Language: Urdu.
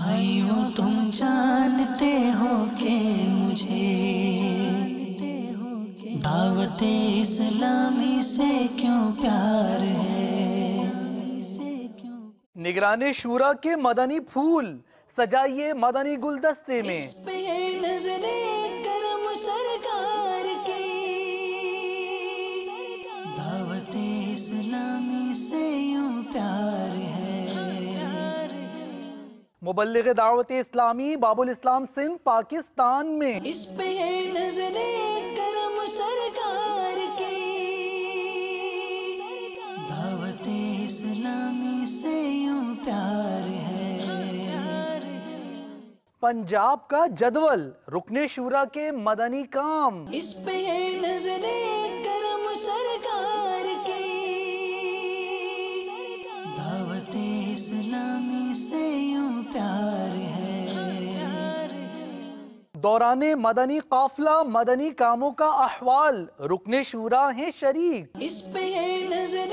بھائیوں تم جانتے ہو کہ مجھے دعوت اسلامی سے کیوں پیار ہے۔ نگران شورا کے مدنی پھول سجائیے مدنی گلدستے میں، اس پہ نظر کرم سرکار کی، دعوت اسلامی سے یوں پیار ہے۔ مبلغ دعوت اسلامی باب الاسلام سندھ پاکستان میں، اس پہ نظر کرم سرکار کی، دعوت اسلامی سے یوں پیار ہے۔ پنجاب کا جدول رکن شورا کے مدنی کام، اس پہ نظر کرم سرکار کی، دعوت اسلامی سے یوں پیار ہے۔ دوران مدنی قافلہ مدنی کاموں کا احوال رکن شورا ہیں شریک، اس پہ نظر